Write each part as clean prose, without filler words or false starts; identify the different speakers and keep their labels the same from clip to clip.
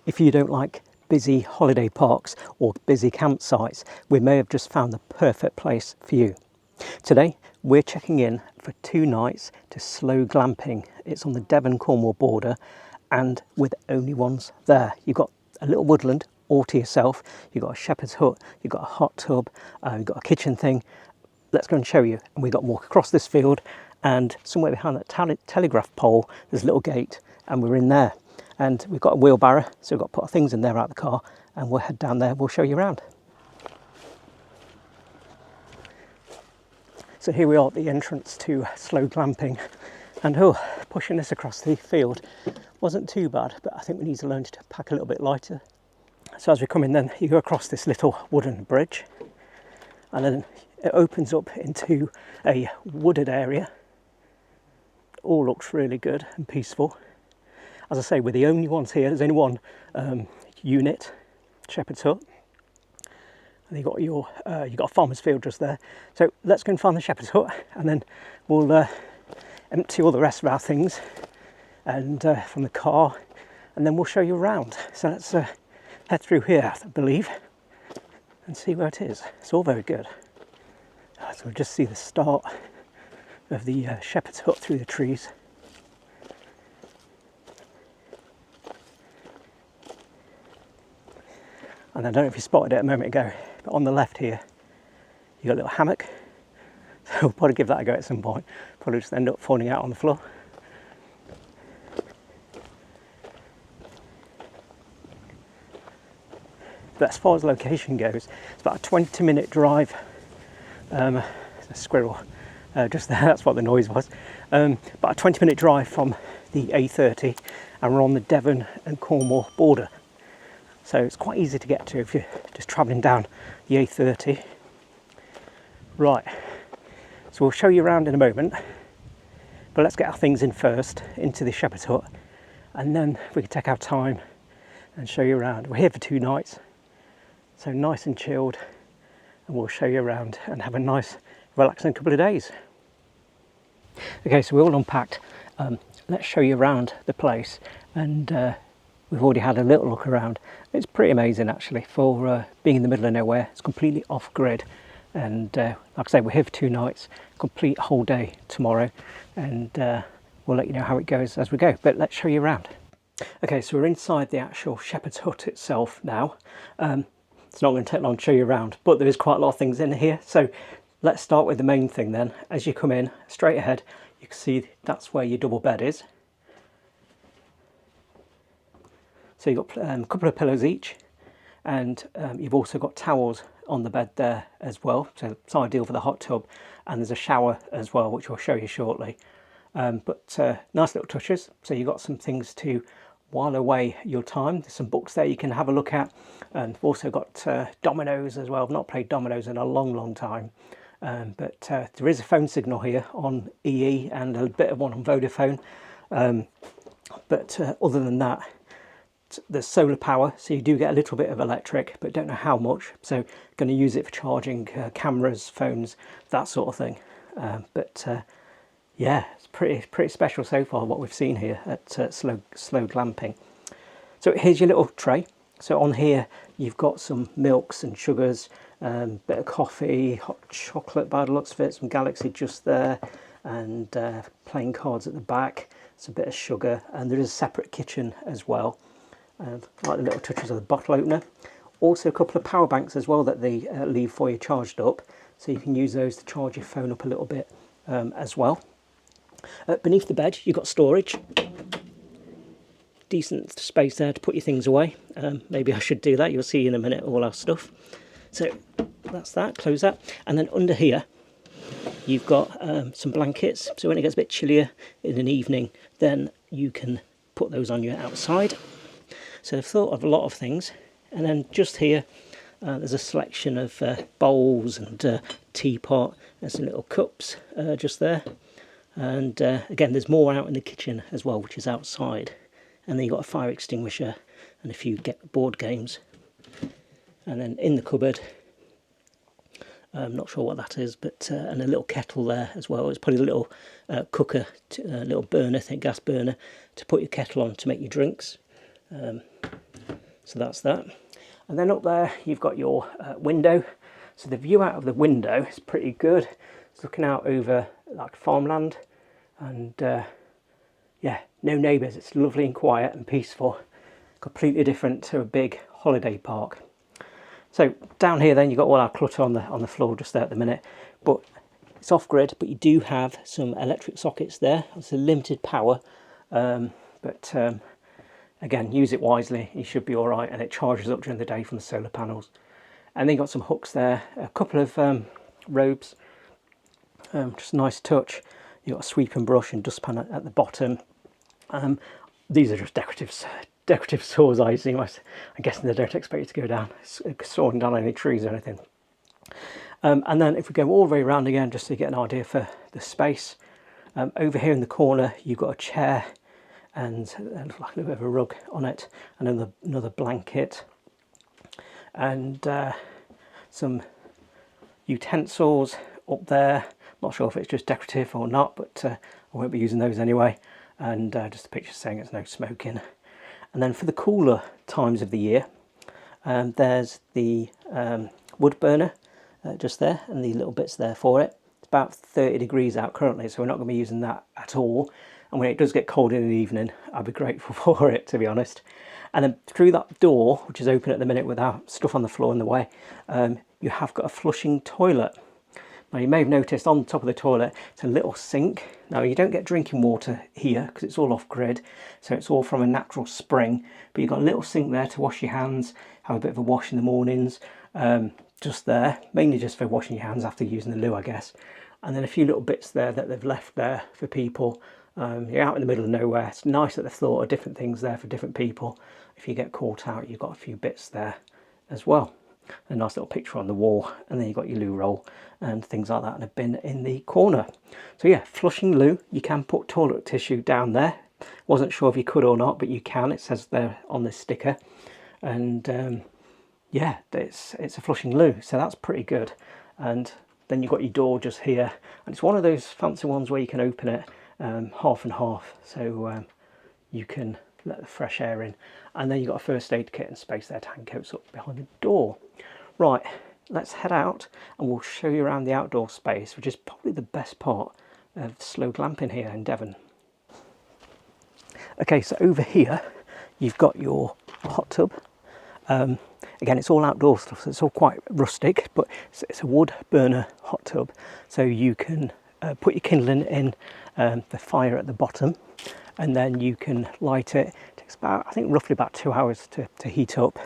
Speaker 1: If you don't like busy holiday parks or busy campsites, we may have just found the perfect place for you. Today, we're checking in for 2 nights to Slow Glamping. It's on the Devon-Cornwall border and we're the only ones there. You've got a little woodland all to yourself. You've got a shepherd's hut, you've got a hot tub, you've got a kitchen thing. Let's go and show you. And we've got to walk across this field, and somewhere behind that telegraph pole, there's a little gate, and we're in there. And we've got a wheelbarrow, so we've got to put our things in there out of the car, and we'll head down there, we'll show you around. So here we are at the entrance to Slow Glamping, and pushing this across the field wasn't too bad, but I think we need to learn to pack a little bit lighter. So as we come in then, you go across this little wooden bridge, and then it opens up into a wooded area. All looks really good and peaceful. As I say, we're the only ones here. There's only one unit, shepherd's hut. And you've got a farmer's field just there. So let's go and find the shepherd's hut, and then we'll empty all the rest of our things and from the car, and then we'll show you around. So let's head through here, I believe, and see where it is. It's all very good. So we'll just see the start of the shepherd's hut through the trees. And I don't know if you spotted it a moment ago, but on the left here, you've got a little hammock. So we'll probably give that a go at some point. Probably just end up falling out on the floor. But as far as location goes, it's about a 20-minute drive. A squirrel just there, that's what the noise was. About a 20-minute drive from the A30, and we're on the Devon and Cornwall border. So it's quite easy to get to if you're just travelling down the A30. Right, so we'll show you around in a moment, but let's get our things in first into the shepherd's hut, and then we can take our time and show you around. We're here for 2 nights, so nice and chilled, and we'll show you around and have a nice relaxing couple of days. Okay, so we're all unpacked. Let's show you around the place, and we've already had a little look around. It's pretty amazing actually for being in the middle of nowhere. It's completely off grid, and like I say, we're here for 2 nights, complete whole day tomorrow, and we'll let you know how it goes as we go, but let's show you around. Okay, so we're inside the actual shepherd's hut itself now. It's not going to take long to show you around, but there is quite a lot of things in here. So let's start with the main thing then. As you come in straight ahead, you can see that's where your double bed is. So you've got a couple of pillows each, and you've also got towels on the bed there as well. So it's ideal for the hot tub, and there's a shower as well, which I'll show you shortly. But nice little touches. So you've got some things to while away your time. There's some books there you can have a look at, and we've also got dominoes as well. I've not played dominoes in a long time, but there is a phone signal here on EE and a bit of one on Vodafone, but other than that, there's solar power, so you do get a little bit of electric, but don't know how much, so going to use it for charging cameras, phones, that sort of thing. Yeah, it's pretty special so far what we've seen here at Slow Glamping. So here's your little tray. So on here you've got some milks and sugars, bit of coffee, hot chocolate by the looks of it, some Galaxy just there, and playing cards at the back. It's a bit of sugar, and there is a separate kitchen as well. Like the little touches of the bottle opener. Also a couple of power banks as well that they leave for you charged up, so you can use those to charge your phone up a little bit as well. Beneath the bed you've got storage, decent space there to put your things away. Maybe I should do that, you'll see in a minute all our stuff. So that's that, close that, and then under here you've got some blankets, so when it gets a bit chillier in an evening, then you can put those on you outside. So I've thought of a lot of things. And then just here there's a selection of bowls and teapot and some little cups just there. And again, there's more out in the kitchen as well, which is outside. And then you've got a fire extinguisher and a few board games. And then in the cupboard, I'm not sure what that is, but and a little kettle there as well. It's probably a little cooker, a little burner, gas burner, to put your kettle on to make your drinks. So that's that. And then up there you've got your window. So the view out of the window is pretty good. It's looking out over like farmland, and yeah, no neighbours. It's lovely and quiet and peaceful. Completely different to a big holiday park. So down here then you've got all our clutter on the floor just there at the minute, but it's off grid, but you do have some electric sockets there. It's a limited power, but again, use it wisely, you should be all right, and it charges up during the day from the solar panels. And then you've got some hooks there, a couple of robes, just a nice touch. You've got a sweeping brush and dustpan at the bottom. These are just decorative saws, I assume. I'm guessing they don't expect you to go down sawing down any trees or anything. And then if we go all the way around again, just to get an idea for the space, over here in the corner you've got a chair and like a little bit of a rug on it, and another blanket, and some utensils up there. Not sure if it's just decorative or not, but I won't be using those anyway. And just a picture saying it's no smoking. And then for the cooler times of the year, there's the wood burner just there, and the little bits there for it. It's about 30 degrees out currently, so we're not going to be using that at all. And when it does get cold in the evening, I'll be grateful for it, to be honest. And then through that door, which is open at the minute without stuff on the floor in the way, you have got a flushing toilet. Now you may have noticed on the top of the toilet, it's a little sink. Now you don't get drinking water here because it's all off grid, so it's all from a natural spring, but you've got a little sink there to wash your hands, have a bit of a wash in the mornings, just there, mainly just for washing your hands after using the loo, I guess. And then a few little bits there that they've left there for people. You're out in the middle of nowhere. It's nice that they've thought of different things there for different people. If you get caught out, you've got a few bits there as well. A nice little picture on the wall, and then you've got your loo roll and things like that, and a bin in the corner. So yeah, flushing loo. You can put toilet tissue down there. Wasn't sure if you could or not, but you can. It says there on this sticker, and yeah, it's a flushing loo, so that's pretty good. And then you've got your door just here, and it's one of those fancy ones where you can open it half and half, so you can let the fresh air in. And then you've got a first aid kit and space there to hang coats up behind the door. Right, let's head out and we'll show you around the outdoor space, which is probably the best part of Slow Glamping here in Devon. Okay, so over here you've got your hot tub. Again, it's all outdoor stuff, so it's all quite rustic, but it's a wood burner hot tub, so you can put your kindling in the fire at the bottom, and then you can light it. It takes about, I think, roughly about 2 hours to heat up,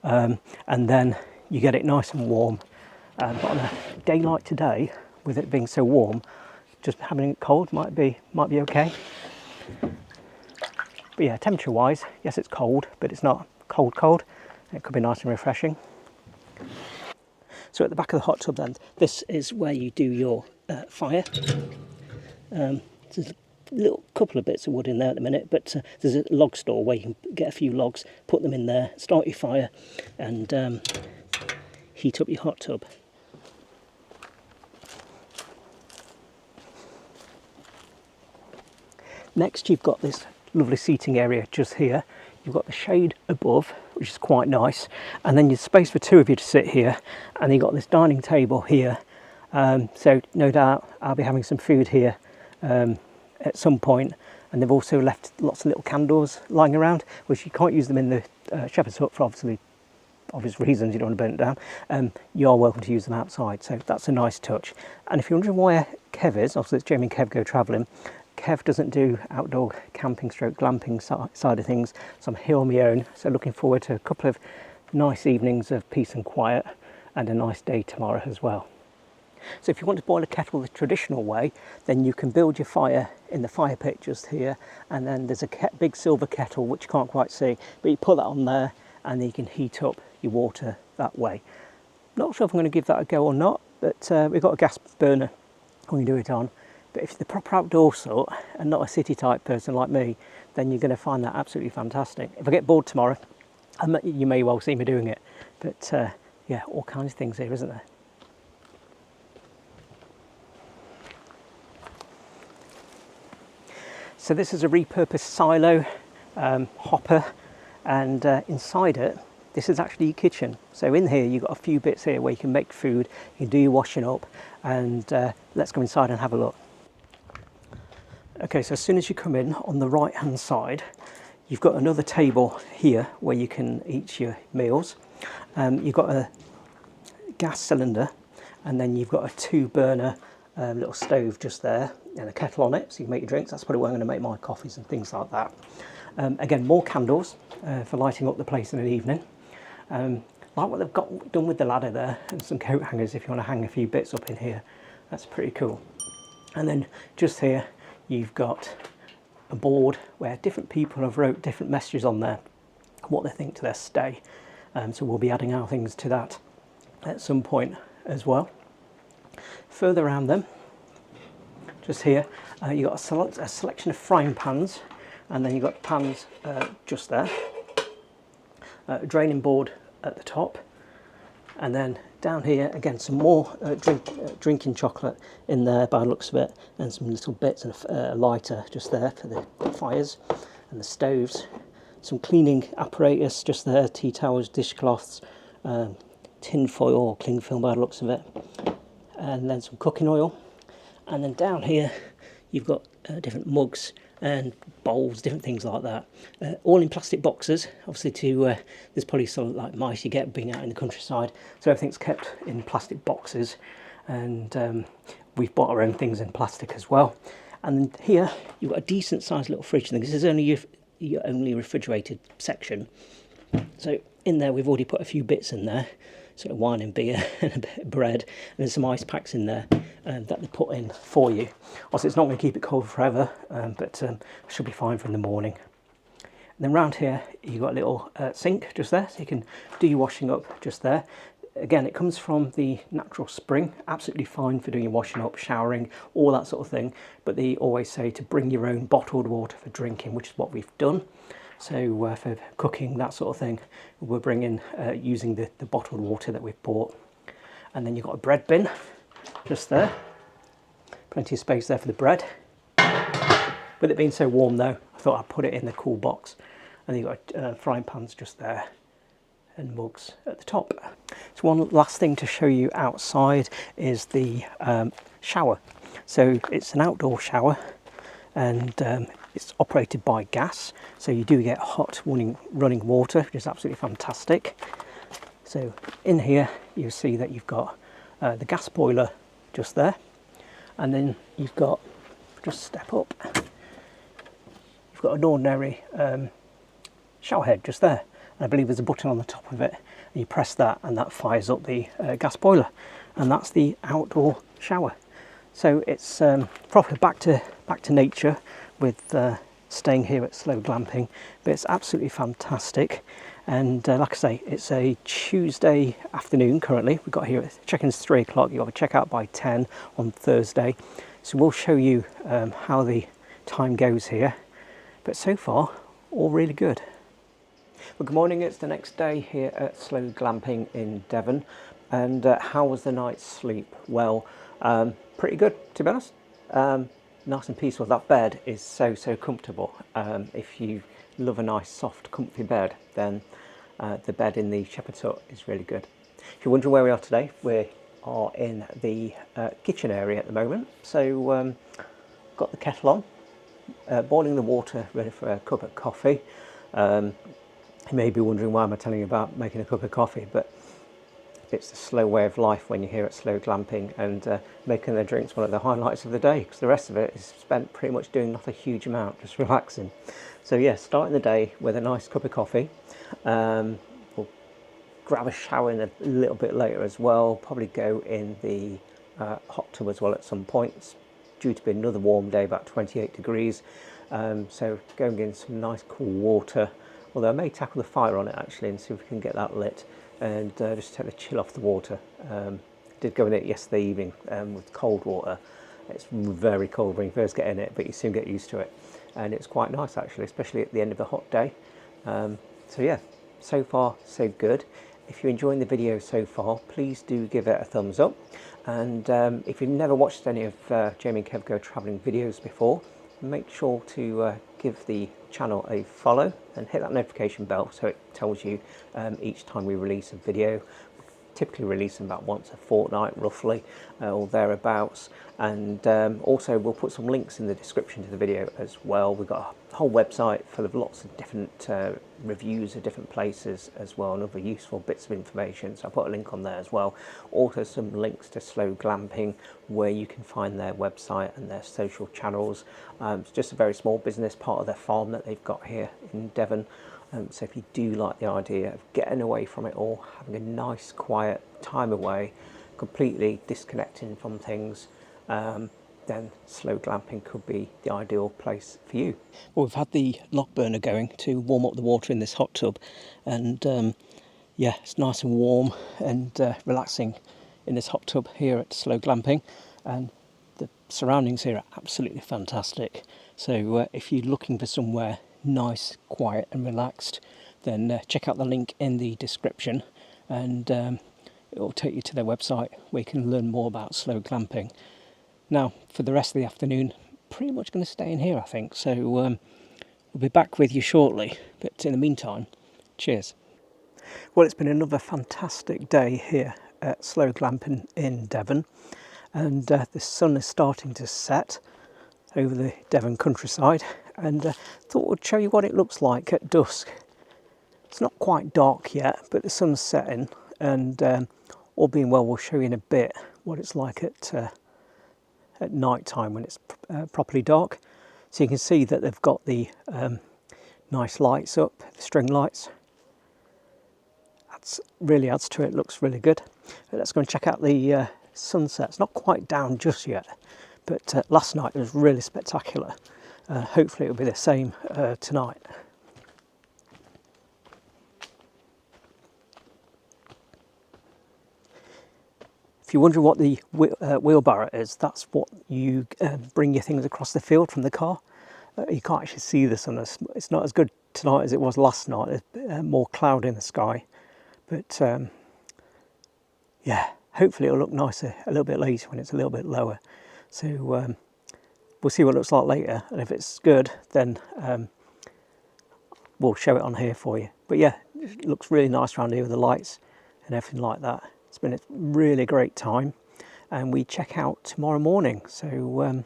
Speaker 1: and then you get it nice and warm. But on a day like today, with it being so warm, just having it cold might be okay. But yeah, temperature wise, yes, it's cold, but it's not cold. It could be nice and refreshing. So at the back of the hot tub then, this is where you do your fire. There's a little couple of bits of wood in there at the minute, but there's a log store where you can get a few logs, put them in there, start your fire, and heat up your hot tub. Next, you've got this lovely seating area just here. You've got the shade above, which is quite nice, and then there's space for two of you to sit here, and you've got this dining table here. So no doubt I'll be having some food here at some point. And they've also left lots of little candles lying around, which you can't use them in the shepherd's hut for obvious reasons. You don't want to burn it down. You are welcome to use them outside, so that's a nice touch. And if you're wondering where Kev is, obviously it's Jamie and Kev go travelling. Kev doesn't do outdoor camping stroke glamping side of things, so I'm here on my own. So looking forward to a couple of nice evenings of peace and quiet, and a nice day tomorrow as well. So if you want to boil a kettle the traditional way, then you can build your fire in the fire pit just here, and then there's a big silver kettle which you can't quite see, but you put that on there and then you can heat up your water that way. Not sure if I'm going to give that a go or not, but we've got a gas burner we can do it on. But if you're the proper outdoor sort and not a city type person like me, then you're going to find that absolutely fantastic. If I get bored tomorrow, you may well see me doing it. But yeah, all kinds of things here, isn't there? So this is a repurposed silo hopper. and inside it, this is actually your kitchen. So in here you've got a few bits here where you can make food, you can do your washing up, and let's go inside and have a look. Okay, so as soon as you come in, on the right hand side you've got another table here where you can eat your meals. You've got a gas cylinder, and then you've got a 2-burner little stove just there, and a kettle on it so you can make your drinks. That's probably where I'm going to make my coffees and things like that. Again, more candles for lighting up the place in an evening. Like what they've got done with the ladder there, and some coat hangers if you want to hang a few bits up in here. That's pretty cool. And then just here you've got a board where different people have wrote different messages on there, what they think to their stay. So we'll be adding our things to that at some point as well. Further around them, just here, you've got a selection of frying pans, and then you've got pans just there, a draining board at the top, and then down here again some more drinking chocolate in there by the looks of it, and some little bits, and a lighter just there for the fires and the stoves. Some cleaning apparatus just there, tea towels, dishcloths, tin foil or cling film by the looks of it, and then some cooking oil. And then down here you've got different mugs and bowls, different things like that, all in plastic boxes, obviously to there's probably some like mice you get being out in the countryside, so everything's kept in plastic boxes, and we've bought our own things in plastic as well. And here you've got a decent sized little fridge thing. This is only your only refrigerated section, so in there we've already put a few bits in there, sort of wine and beer and a bit of bread, and there's some ice packs in there that they put in for you. Also, it's not going to keep it cold forever, but should be fine for in the morning. And then round here you've got a little sink just there, so you can do your washing up just there. Again, it comes from the natural spring, absolutely fine for doing your washing up, showering, all that sort of thing, but they always say to bring your own bottled water for drinking, which is what we've done. So for cooking, that sort of thing, we're bringing using the bottled water that we've bought. And then you've got a bread bin just there, plenty of space there for the bread. With it being so warm though, I thought I'd put it in the cool box. And you've got frying pans just there, and mugs at the top. So one last thing to show you outside is the shower. So it's an outdoor shower, and it's operated by gas, so you do get hot running water, which is absolutely fantastic. So in here you see that you've got the gas boiler just there, and then you've got, just step up, you've got an ordinary shower head just there, and I believe there's a button on the top of it, and you press that and that fires up the gas boiler, and that's the outdoor shower. So it's proper back to nature with staying here at Slow Glamping, but it's absolutely fantastic. And like I say, it's a Tuesday afternoon currently. We've got here at check-in's 3 o'clock. You've got to check out by 10 on Thursday. So we'll show you how the time goes here. But so far, all really good. Well, good morning. It's the next day here at Slow Glamping in Devon. And how was the night's sleep? Well, pretty good, to be honest. Nice and peaceful. That bed is so comfortable. If you love a nice soft comfy bed, then the bed in the shepherd's hut is really good. If you're wondering where we are today, we are in the kitchen area at the moment. So got the kettle on, boiling the water, ready for a cup of coffee. You may be wondering why am I telling you about making a cup of coffee, but it's the slow way of life when you're here at Slow Glamping, and making the drinks one of the highlights of the day, because the rest of it is spent pretty much doing not a huge amount, just relaxing. So yeah, starting the day with a nice cup of coffee. We'll grab a shower in a little bit later as well, probably go in the hot tub as well at some point. It's due to be another warm day, about 28 degrees. So going in some nice cool water, although I may tackle the fire on it actually and see if we can get that lit, and just take the chill off the water. Did go in it yesterday evening with cold water. It's very cold when you first get in it, but you soon get used to it, and it's quite nice actually, especially at the end of the hot day. So yeah, so far so good. If you're enjoying the video so far, please do give it a thumbs up, and if you've never watched any of Jamie and Kev Go travelling videos before, make sure to give the channel a follow and hit that notification bell so it tells you each time we release a video. Typically release them about once a fortnight roughly, or thereabouts. And also we'll put some links in the description to the video as well. We've got a whole website full of lots of different reviews of different places as well, and other useful bits of information, so I'll put a link on there as well. Also some links to Slow Glamping, where you can find their website and their social channels. It's just a very small business, part of their farm that they've got here in Devon. So if you do like the idea of getting away from it all, having a nice quiet time away, completely disconnecting from things, then Slow Glamping could be the ideal place for you. Well, we've had the log burner going to warm up the water in this hot tub, and yeah, it's nice and warm and relaxing in this hot tub here at Slow Glamping, and the surroundings here are absolutely fantastic. So if you're looking for somewhere nice, quiet and relaxed, then check out the link in the description, and it will take you to their website where you can learn more about Slow Glamping. Now, for the rest of the afternoon, pretty much going to stay in here, I think. So we'll be back with you shortly, but in the meantime, cheers. Well, it's been another fantastic day here at Slow Glamping in Devon, and the sun is starting to set over the Devon countryside, and thought I'd show you what it looks like at dusk. It's not quite dark yet, but the sun's setting, and all being well, we'll show you in a bit what it's like at night time when it's properly dark. So you can see that they've got the nice lights up, the string lights. That really adds to it, looks really good. But let's go and check out the sunset. It's not quite down just yet, but last night it was really spectacular. Hopefully it'll be the same tonight. If you're wondering what the wheelbarrow is, that's what you bring your things across the field from the car. You can't actually see the sun. It's not as good tonight as it was last night. There's more cloud in the sky. But yeah, hopefully it'll look nicer a little bit later when it's a little bit lower. So we'll see what it looks like later, and if it's good, then we'll show it on here for you. But yeah, it looks really nice around here with the lights and everything like that. It's been a really great time, and we check out tomorrow morning. So we'll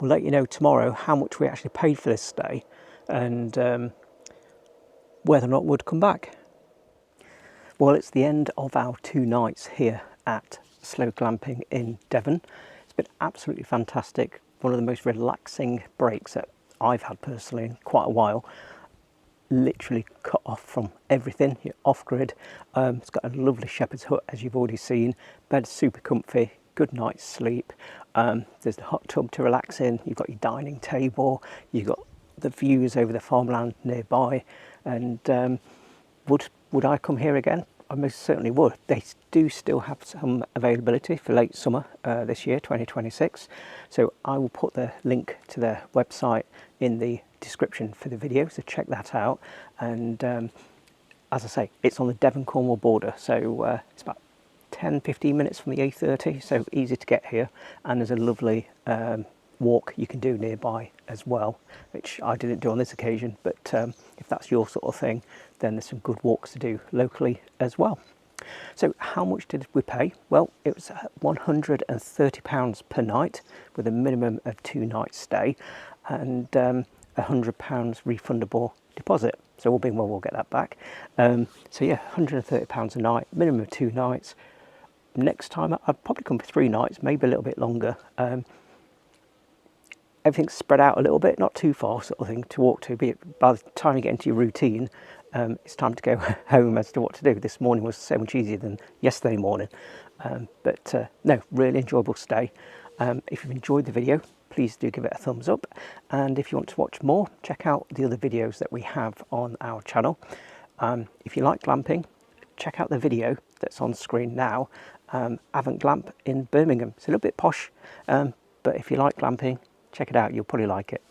Speaker 1: let you know tomorrow how much we actually paid for this stay, and whether or not we'd come back. Well, it's the end of our 2 nights here at Slow Glamping in Devon. It's been absolutely fantastic. One of the most relaxing breaks that I've had personally in quite a while. Literally cut off from everything. You're off grid. It's got a lovely shepherd's hut, as you've already seen. Bed's super comfy, good night's sleep. There's the hot tub to relax in. You've got your dining table. You've got the views over the farmland nearby. And would I come here again? I most certainly would. They do still have some availability for late summer this year, 2026. So I will put the link to their website in the description for the video, so check that out. And as I say, it's on the Devon-Cornwall border, so it's about 10-15 minutes from the A30, so easy to get here. And there's a lovely walk you can do nearby as well, which I didn't do on this occasion, but if that's your sort of thing, then there's some good walks to do locally as well. So how much did we pay? Well, it was £130 per night with a minimum of 2 nights stay, and £100 refundable deposit. So all being well, we'll get that back. So yeah, £130 a night, minimum of 2 nights. Next time I'd probably come for 3 nights, maybe a little bit longer. Everything's spread out a little bit, not too far sort of thing to walk to, but by the time you get into your routine, it's time to go home as to what to do. This morning was so much easier than yesterday morning. But no, really enjoyable stay. If you've enjoyed the video, please do give it a thumbs up. And if you want to watch more, check out the other videos that we have on our channel. If you like glamping, check out the video that's on screen now, Avant Glamp in Birmingham. It's a little bit posh, but if you like glamping, check it out, you'll probably like it.